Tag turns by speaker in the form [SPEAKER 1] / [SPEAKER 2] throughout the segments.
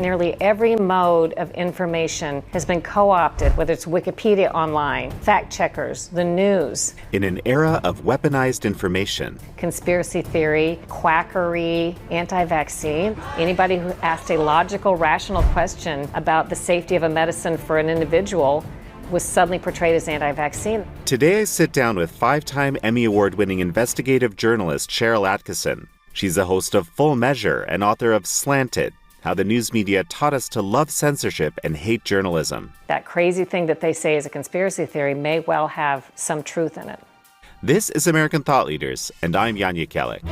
[SPEAKER 1] nearly every mode of information has been co-opted, whether it's Wikipedia online, fact checkers, the news.
[SPEAKER 2] In an era of weaponized information,
[SPEAKER 1] Conspiracy theory, quackery, anti-vaccine. Anybody who asked a logical, rational question about the safety of a medicine for an individual was suddenly portrayed as anti-vaccine.
[SPEAKER 2] Today I sit down with 5-time Emmy Award-winning investigative journalist Cheryl Attkisson. She's the host of Full Measure and author of Slanted, How the News Media Taught Us to Love Censorship and Hate Journalism.
[SPEAKER 1] That crazy thing that they say is a conspiracy theory may well have some truth in it.
[SPEAKER 2] This is American Thought Leaders, and I'm Jan Jekielek.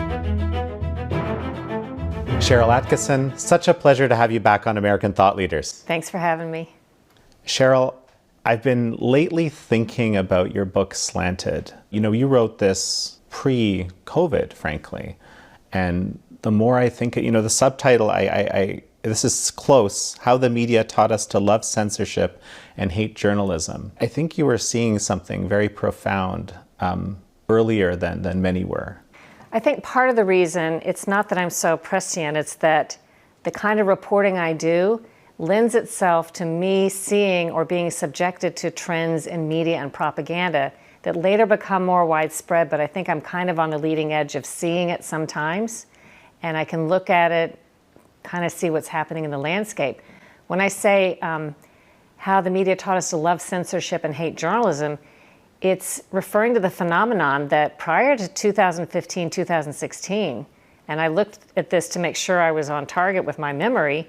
[SPEAKER 3] Cheryl Attkisson, such a pleasure to have you back on American Thought Leaders.
[SPEAKER 1] Thanks for having me.
[SPEAKER 3] Cheryl, I've been lately thinking about your book, Slanted. You know, you wrote this pre-COVID, frankly. And the more I think, the subtitle, this is close, How the Media Taught Us to Love Censorship and Hate Journalism. I think you were seeing something very profound earlier than many were.
[SPEAKER 1] I think part of the reason, it's not that I'm so prescient, it's that the kind of reporting I do lends itself to me seeing or being subjected to trends in media and propaganda that later become more widespread, but I think I'm kind of on the leading edge of seeing it sometimes, and I can look at it, kind of see what's happening in the landscape. When I say how the media taught us to love censorship and hate journalism, it's referring to the phenomenon that prior to 2015, 2016, and I looked at this to make sure I was on target with my memory,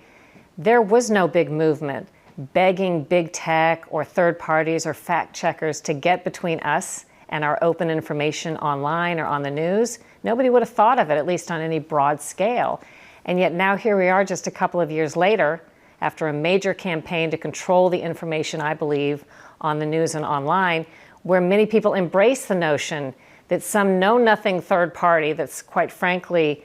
[SPEAKER 1] there was no big movement begging big tech or third parties or fact checkers to get between us and our open information online or on the news. Nobody would have thought of it, at least on any broad scale. And yet now here we are just a couple of years later, after a major campaign to control the information, I believe, on the news and online, where many people embrace the notion that some know-nothing third party that's, quite frankly,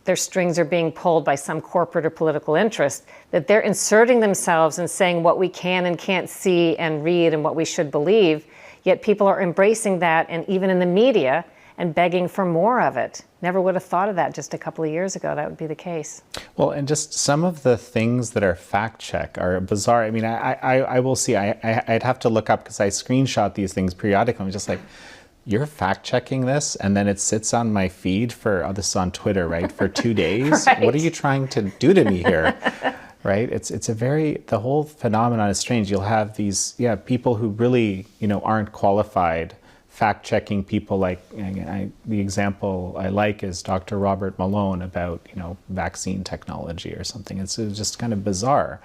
[SPEAKER 1] their strings are being pulled by some corporate or political interest, that they're inserting themselves and saying what we can and can't see and read and what we should believe, yet people are embracing that, and even in the media, and begging for more of it. Never would have thought of that just a couple of years ago, that would be the case.
[SPEAKER 3] Well, and just some of the things that are fact-check are bizarre. I mean, I will see, I'd have to look up because I screenshot these things periodically. I'm just like, you're fact-checking this, and then it sits on my feed for, this is on Twitter, right, for 2 days?
[SPEAKER 1] Right.
[SPEAKER 3] What are you trying to do to me here? Right? It's a very, the whole phenomenon is strange. You'll have these, people who really, aren't qualified, fact-checking people like, the example I like is Dr. Robert Malone about, vaccine technology or something. It's just kind of bizarre.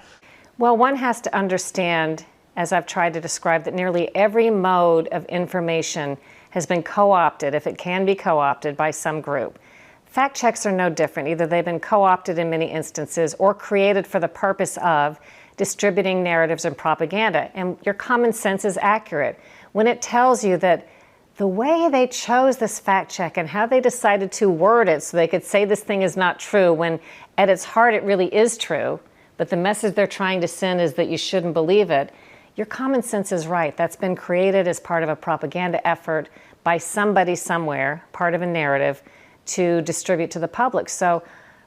[SPEAKER 1] Well, one has to understand, as I've tried to describe, that nearly every mode of information has been co-opted, if it can be co-opted, by some group. Fact checks are no different. Either they've been co-opted in many instances or created for the purpose of distributing narratives and propaganda. And your common sense is accurate when it tells you that the way they chose this fact check and how they decided to word it so they could say this thing is not true when at its heart it really is true, but the message they're trying to send is that you shouldn't believe it. Your common sense is right. That's been created as part of a propaganda effort by somebody somewhere, part of a narrative, to distribute to the public. So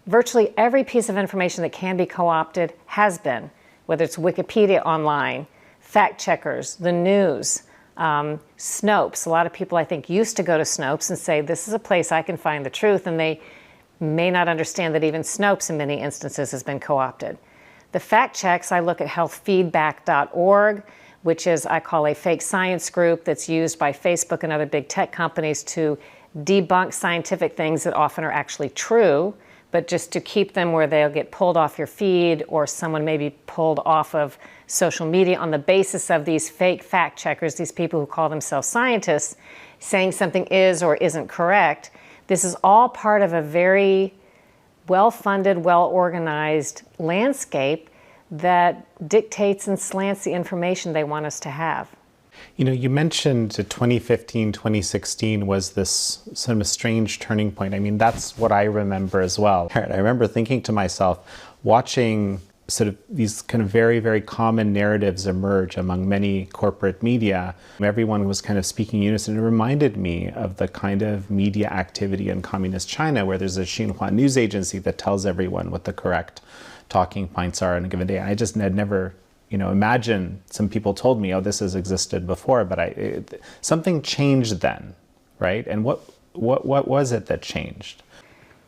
[SPEAKER 1] virtually every piece of information that can be co-opted has been, whether it's Wikipedia online, fact checkers, the news, Snopes. A lot of people, I think, used to go to Snopes and say, this is a place I can find the truth, and they may not understand that even Snopes in many instances has been co-opted. The fact checks, I look at healthfeedback.org, which is, I call a fake science group that's used by Facebook and other big tech companies to debunk scientific things that often are actually true, but just to keep them where they'll get pulled off your feed or someone may be pulled off of social media on the basis of these fake fact checkers, these people who call themselves scientists, saying something is or isn't correct. This is all part of a very well-funded, well-organized landscape that dictates and slants the information they want us to have.
[SPEAKER 3] You mentioned 2015, 2016 was this sort of a strange turning point. I mean, that's what I remember as well. I remember thinking to myself, watching sort of these kind of very, very common narratives emerge among many corporate media. Everyone was kind of speaking in unison. It reminded me of the kind of media activity in communist China, where there's a Xinhua news agency that tells everyone what the correct talking points are on a given day. I just had never, imagined. Some people told me, oh, this has existed before, but something changed then, right? And what was it that changed?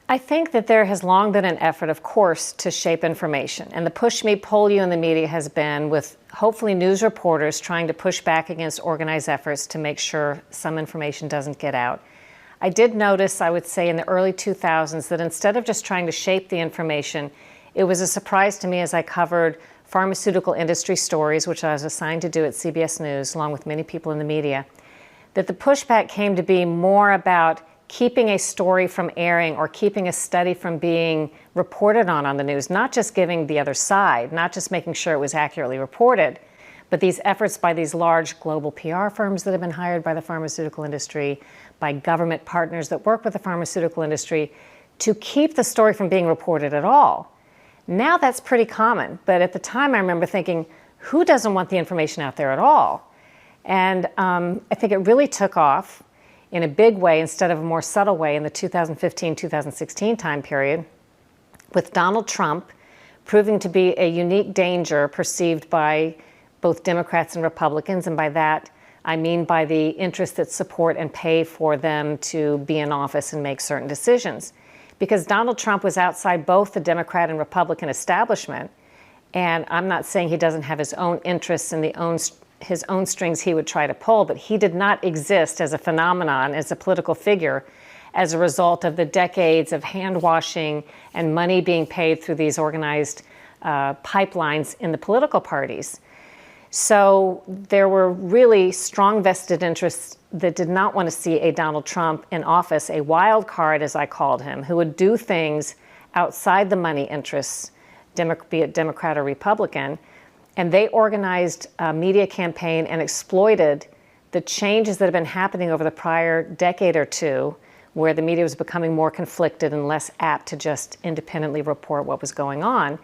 [SPEAKER 1] I think that there has long been an effort, of course, to shape information. And the push me, pull you in the media has been with hopefully news reporters trying to push back against organized efforts to make sure some information doesn't get out. I did notice, I would say, in the early 2000s that instead of just trying to shape the information, it was a surprise to me as I covered pharmaceutical industry stories, which I was assigned to do at CBS News, along with many people in the media, that the pushback came to be more about keeping a story from airing or keeping a study from being reported on the news, not just giving the other side, not just making sure it was accurately reported, but these efforts by these large global PR firms that have been hired by the pharmaceutical industry, by government partners that work with the pharmaceutical industry, to keep the story from being reported at all. Now that's pretty common, but at the time I remember thinking, who doesn't want the information out there at all? And I think it really took off in a big way instead of a more subtle way in the 2015-2016 time period, with Donald Trump proving to be a unique danger perceived by both Democrats and Republicans, and by that I mean by the interests that support and pay for them to be in office and make certain decisions. Because Donald Trump was outside both the Democrat and Republican establishment, and I'm not saying he doesn't have his own interests and his own strings he would try to pull, but he did not exist as a phenomenon, as a political figure, as a result of the decades of hand-washing and money being paid through these organized pipelines in the political parties. So there were really strong vested interests that did not want to see a Donald Trump in office, a wild card, as I called him, who would do things outside the money interests, be it Democrat or Republican. And they organized a media campaign and exploited the changes that have been happening over the prior decade or two, where the media was becoming more conflicted and less apt to just independently report what was going on.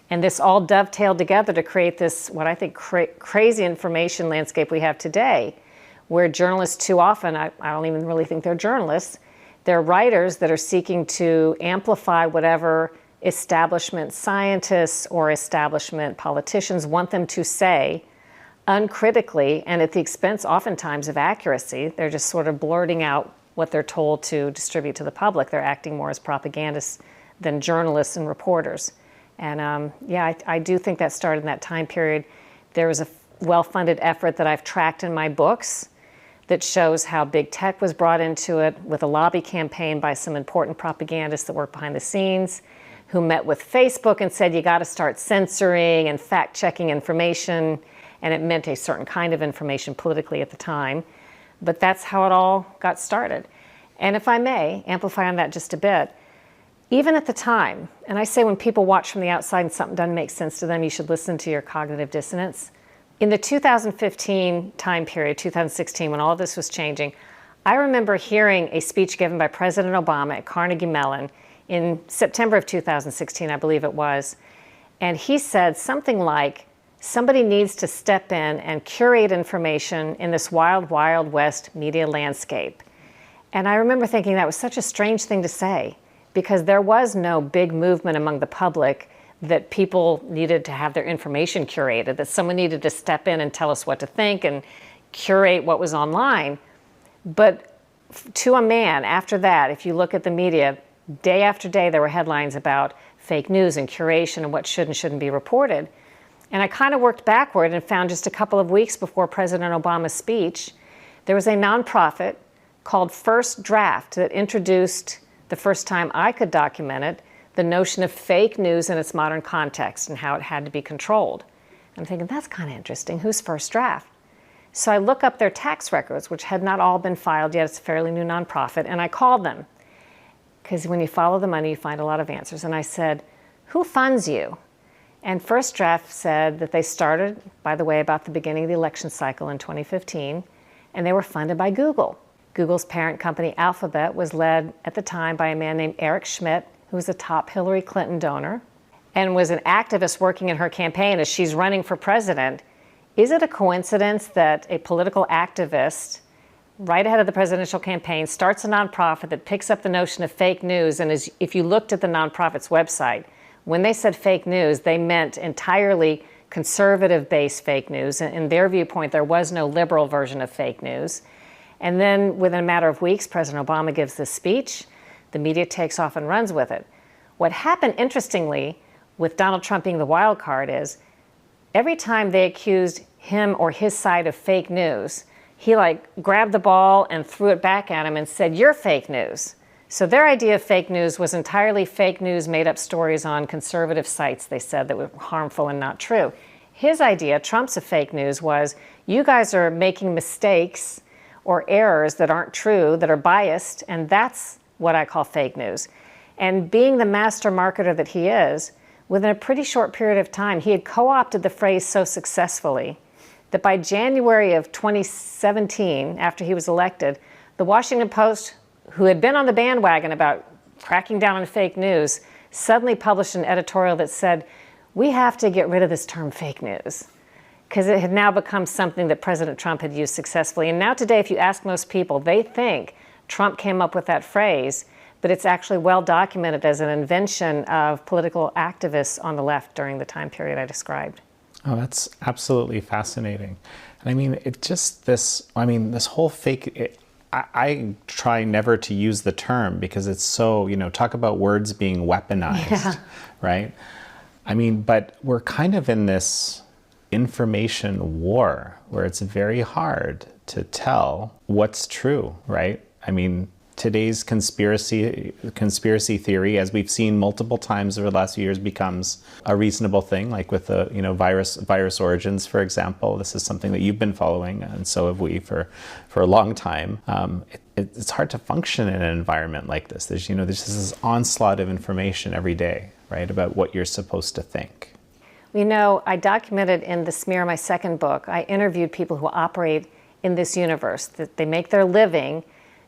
[SPEAKER 1] And this all dovetailed together to create this, what I think, crazy information landscape we have today, where journalists too often, I don't even really think they're journalists, they're writers that are seeking to amplify whatever establishment scientists or establishment politicians want them to say uncritically and at the expense oftentimes of accuracy. They're just sort of blurting out what they're told to distribute to the public. They're acting more as propagandists than journalists and reporters. And I do think that started in that time period. There was a well-funded effort that I've tracked in my books that shows how big tech was brought into it with a lobby campaign by some important propagandists that work behind the scenes, who met with Facebook and said, you got to start censoring and fact-checking information, and it meant a certain kind of information politically at the time. But that's how it all got started. And if I may amplify on that just a bit, even at the time, and I say when people watch from the outside and something doesn't make sense to them, you should listen to your cognitive dissonance. In the 2015 time period, 2016, when all this was changing, I remember hearing a speech given by President Obama at Carnegie Mellon in September of 2016, I believe it was, and he said something like, somebody needs to step in and curate information in this wild, wild west media landscape. And I remember thinking that was such a strange thing to say, because there was no big movement among the public that people needed to have their information curated, that someone needed to step in and tell us what to think and curate what was online. But to a man, after that, if you look at the media, day after day, there were headlines about fake news and curation and what should and shouldn't be reported. And I kind of worked backward and found just a couple of weeks before President Obama's speech, there was a nonprofit called First Draft that introduced, the first time I could document it, the notion of fake news in its modern context and how it had to be controlled. I'm thinking, that's kind of interesting. Who's First Draft? So I look up their tax records, which had not all been filed yet. It's a fairly new nonprofit. And I called them, because when you follow the money, you find a lot of answers. And I said, who funds you? And First Draft said that they started, by the way, about the beginning of the election cycle in 2015, and they were funded by Google. Google's parent company, Alphabet, was led at the time by a man named Eric Schmidt, who was a top Hillary Clinton donor and was an activist working in her campaign as she's running for president. Is it a coincidence that a political activist, right ahead of the presidential campaign, starts a nonprofit that picks up the notion of fake news? And if you looked at the nonprofit's website, When they said fake news, they meant entirely conservative-based fake news. In their viewpoint, there was no liberal version of fake news. And then within a matter of weeks, President Obama gives this speech. The media takes off and runs with it. What happened, interestingly, with Donald Trump being the wild card is every time they accused him or his side of fake news, he grabbed the ball and threw it back at him and said, "You're fake news." So their idea of fake news was entirely fake news, made up stories on conservative sites, they said, that were harmful and not true. His idea, Trump's of fake news, was you guys are making mistakes or errors that aren't true, that are biased, and that's what I call fake news. And being the master marketer that he is, within a pretty short period of time, he had co-opted the phrase so successfully that by January of 2017, after he was elected, the Washington Post, who had been on the bandwagon about cracking down on fake news, suddenly published an editorial that said, we have to get rid of this term fake news, because it had now become something that President Trump had used successfully. And now today, if you ask most people, they think Trump came up with that phrase, but it's actually well documented as an invention of political activists on the left during the time period I described.
[SPEAKER 3] Oh, that's absolutely fascinating. And I mean, this whole fake, I try never to use the term because it's so, talk about words being weaponized, right? I mean, but we're kind of in this information war where it's very hard to tell what's true, right? I mean, today's conspiracy theory, as we've seen multiple times over the last few years, becomes a reasonable thing, like with the virus origins, for example. This is something that you've been following, and so have we for a long time. It's hard to function in an environment like this. There's this onslaught of information every day, right, about what you're supposed to think.
[SPEAKER 1] I documented in The Smear, my second book, I interviewed people who operate in this universe, that they make their living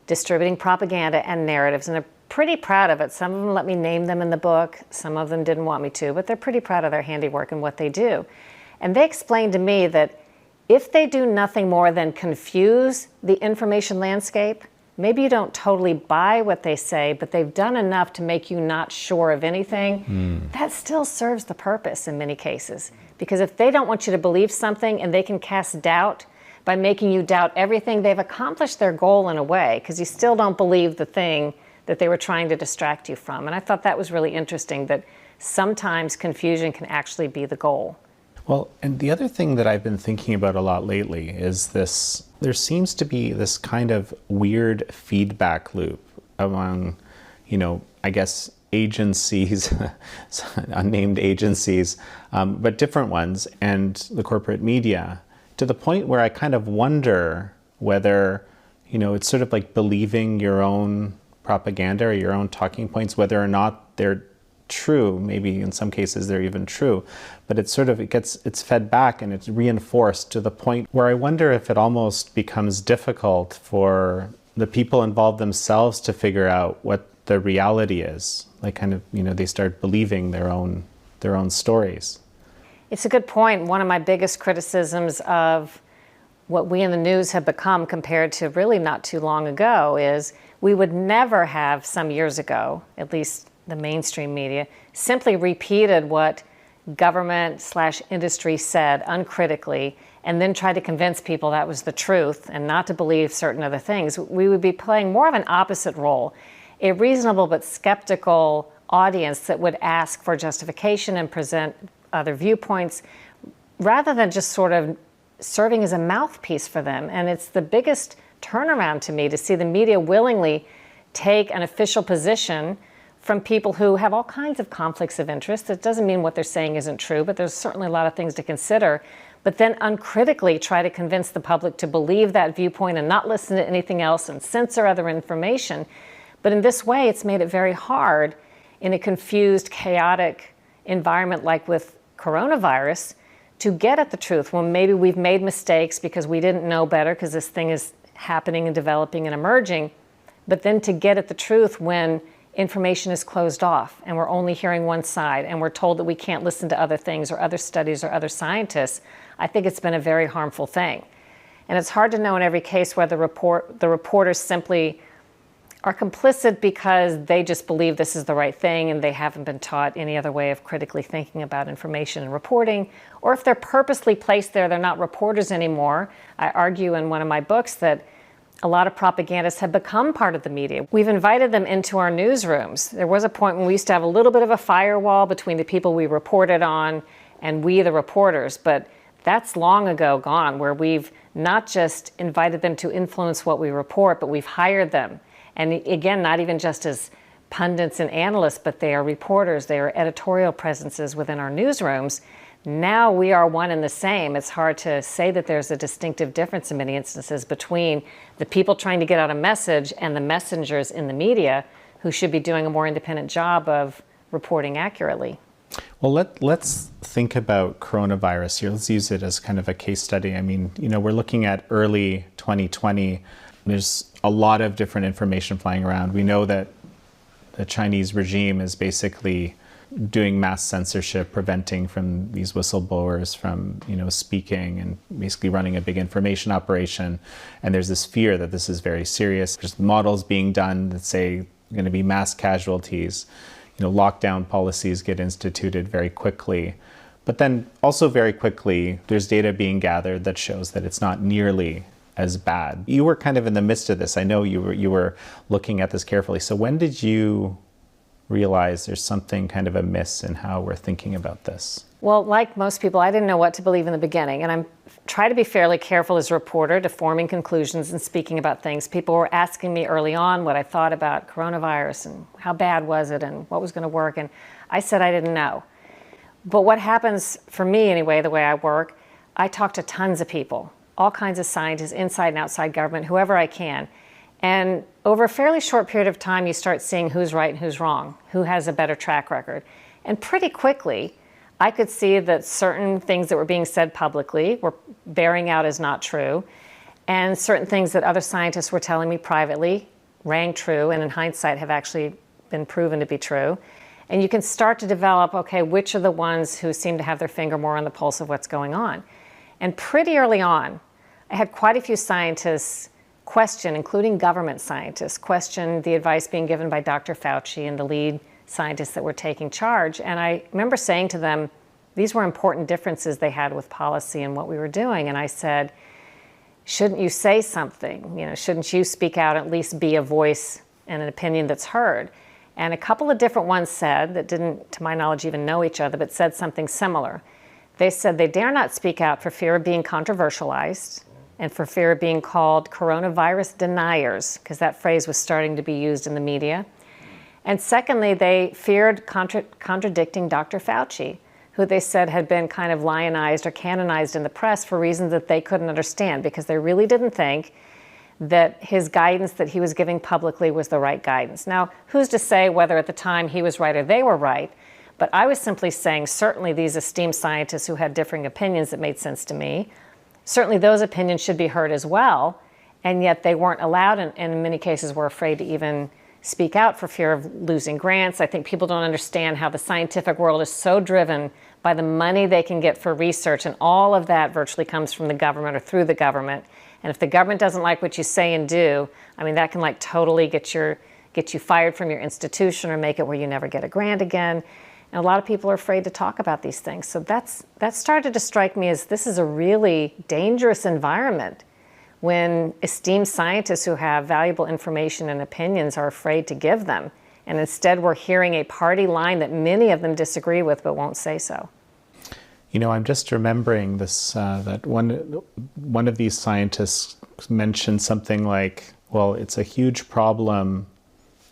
[SPEAKER 1] distributing propaganda and narratives, and they're pretty proud of it. Some of them let me name them in the book, some of them didn't want me to, but they're pretty proud of their handiwork and what they do. And they explained to me that if they do nothing more than confuse the information landscape, maybe you don't totally buy what they say, but they've done enough to make you not sure of anything, that still serves the purpose in many cases. Because if they don't want you to believe something and they can cast doubt by making you doubt everything, they've accomplished their goal in a way, because you still don't believe the thing that they were trying to distract you from. And I thought that was really interesting, that sometimes confusion can actually be the goal.
[SPEAKER 3] Well, and the other thing that I've been thinking about a lot lately is this, there seems to be this kind of weird feedback loop among, I guess, agencies, unnamed agencies, but different ones, and the corporate media, to the point where I kind of wonder whether, it's sort of like believing your own propaganda or your own talking points, whether or not they're true. Maybe in some cases they're even true, but it's fed back and it's reinforced to the point where I wonder if it almost becomes difficult for the people involved themselves to figure out what the reality is. They start believing their own stories.
[SPEAKER 1] It's a good point. One of my biggest criticisms of what we in the news have become compared to really not too long ago is we would never have, some years ago, at least the mainstream media, simply repeated what government/industry said uncritically and then tried to convince people that was the truth and not to believe certain other things. We would be playing more of an opposite role, a reasonable but skeptical audience that would ask for justification and present other viewpoints, rather than just sort of serving as a mouthpiece for them. And it's the biggest turnaround to me to see the media willingly take an official position from people who have all kinds of conflicts of interest. It doesn't mean what they're saying isn't true, but there's certainly a lot of things to consider. But then uncritically try to convince the public to believe that viewpoint and not listen to anything else and censor other information. But in this way, it's made it very hard in a confused, chaotic environment like with coronavirus to get at the truth when maybe we've made mistakes because we didn't know better because this thing is happening and developing and emerging, but then to get at the truth when information is closed off and we're only hearing one side and we're told that we can't listen to other things or other studies or other scientists, I think it's been a very harmful thing. And it's hard to know in every case whether the reporters simply are complicit because they just believe this is the right thing and they haven't been taught any other way of critically thinking about information and reporting, or if they're purposely placed there, they're not reporters anymore. I argue in one of my books that a lot of propagandists have become part of the media. We've invited them into our newsrooms. There was a point when we used to have a little bit of a firewall between the people we reported on and we, the reporters, but that's long ago gone, where we've not just invited them to influence what we report, but we've hired them. And again, not even just as pundits and analysts, but they are reporters, they are editorial presences within our newsrooms. Now we are one and the same. It's hard to say that there's a distinctive difference in many instances between the people trying to get out a message and the messengers in the media who should be doing a more independent job of reporting accurately.
[SPEAKER 3] Well, let's think about coronavirus here. Let's use it as kind of a case study. I mean, we're looking at early 2020. There's a lot of different information flying around. We know that the Chinese regime is basically doing mass censorship, preventing from these whistleblowers from, speaking, and basically running a big information operation. And there's this fear that this is very serious. There's models being done that say going to be mass casualties. Lockdown policies get instituted very quickly. But then also very quickly, there's data being gathered that shows that it's not nearly as bad. You were kind of in the midst of this. I know you were looking at this carefully. So when did you realize there's something kind of amiss in how we're thinking about this?
[SPEAKER 1] Well, like most people, I didn't know what to believe in the beginning, and I'm trying to be fairly careful as a reporter to forming conclusions and speaking about things. People were asking me early on what I thought about coronavirus and how bad was it and what was going to work, and I said I didn't know. But what happens for me anyway, the way I work, I talk to tons of people, all kinds of scientists, inside and outside government, whoever I can. And over a fairly short period of time, you start seeing who's right and who's wrong, who has a better track record. And pretty quickly, I could see that certain things that were being said publicly were bearing out as not true, and certain things that other scientists were telling me privately rang true, and in hindsight have actually been proven to be true. And you can start to develop, okay, which are the ones who seem to have their finger more on the pulse of what's going on. And pretty early on, I had quite a few scientists question, including government scientists, question the advice being given by Dr. Fauci and the lead scientists that were taking charge. And I remember saying to them, these were important differences they had with policy and what we were doing. And I said, shouldn't you say something? Shouldn't you speak out, at least be a voice and an opinion that's heard? And a couple of different ones said, that didn't, to my knowledge, even know each other, but said something similar. They said they dare not speak out for fear of being controversialized and for fear of being called coronavirus deniers, because that phrase was starting to be used in the media. And secondly, they feared contradicting Dr. Fauci, who they said had been kind of lionized or canonized in the press for reasons that they couldn't understand, because they really didn't think that his guidance that he was giving publicly was the right guidance. Now, who's to say whether at the time he was right or they were right? But I was simply saying, certainly these esteemed scientists who had differing opinions that made sense to me, certainly those opinions should be heard as well, and yet they weren't allowed, and in many cases were afraid to even speak out for fear of losing grants. I think people don't understand how the scientific world is so driven by the money they can get for research, and all of that virtually comes from the government or through the government. And if the government doesn't like what you say and do, I mean, that can totally get you fired from your institution or make it where you never get a grant again. And a lot of people are afraid to talk about these things. So that started to strike me as this is a really dangerous environment when esteemed scientists who have valuable information and opinions are afraid to give them. And instead we're hearing a party line that many of them disagree with but won't say so.
[SPEAKER 3] I'm just remembering this, that one of these scientists mentioned something like, well, it's a huge problem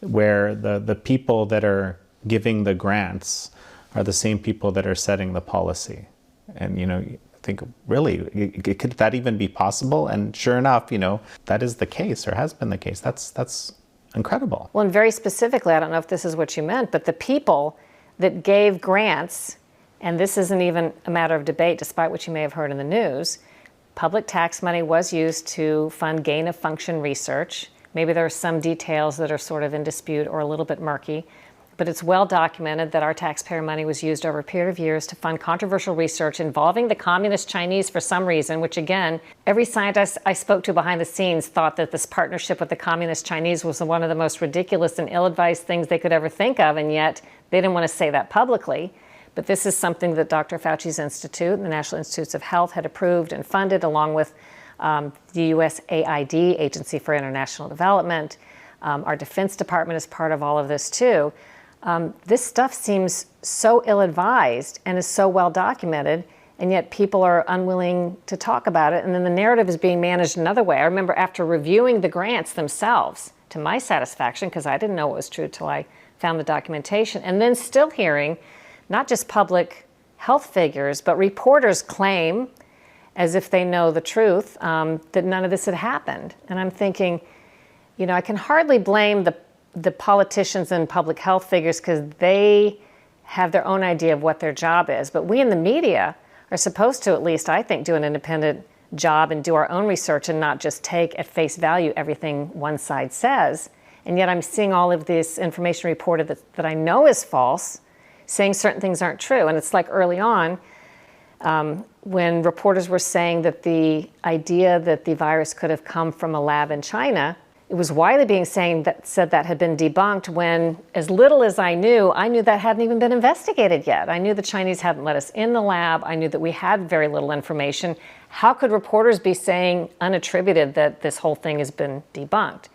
[SPEAKER 3] where the people that are giving the grants are the same people that are setting the policy. And, I think, really, could that even be possible? And sure enough, that is the case, or has been the case. That's incredible.
[SPEAKER 1] Well, and very specifically, I don't know if this is what you meant, but the people that gave grants, and this isn't even a matter of debate, despite what you may have heard in the news, public tax money was used to fund gain-of-function research. Maybe there are some details that are sort of in dispute or a little bit murky. but it's well documented that our taxpayer money was used over a period of years to fund controversial research involving the communist Chinese for some reason, which again, every scientist I spoke to behind the scenes thought that this partnership with the communist Chinese was one of the most ridiculous and ill-advised things they could ever think of, and yet they didn't want to say that publicly. But this is something that Dr. Fauci's Institute and the National Institutes of Health had approved and funded, along with the USAID, Agency for International Development. Our Defense Department is part of all of this too. This stuff seems so ill-advised and is so well documented, and yet people are unwilling to talk about it, and then the narrative is being managed another way. I remember after reviewing the grants themselves, to my satisfaction, because I didn't know it was true till I found the documentation, and then still hearing not just public health figures, but reporters claim, as if they know the truth, that none of this had happened. And I'm thinking, you know, I can hardly blame the politicians and public health figures because they have their own idea of what their job is. But we in the media are supposed to, at least I think, do an independent job and do our own research and not just take at face value everything one side says. And yet I'm seeing all of this information reported that I know is false, saying certain things aren't true. And it's like early on, when reporters were saying that the idea that the virus could have come from a lab in China, it was widely being said that had been debunked when, as little as I knew that hadn't even been investigated yet. I knew the Chinese hadn't let us in the lab. I knew that we had very little information. How could reporters be saying unattributed that this whole thing has been debunked?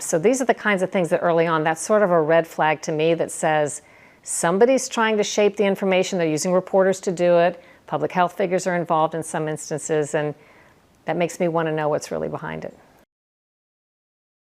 [SPEAKER 1] So these are the kinds of things that early on, that's sort of a red flag to me that says somebody's trying to shape the information. They're using reporters to do it. Public health figures are involved in some instances, and that makes me want to know what's really behind it.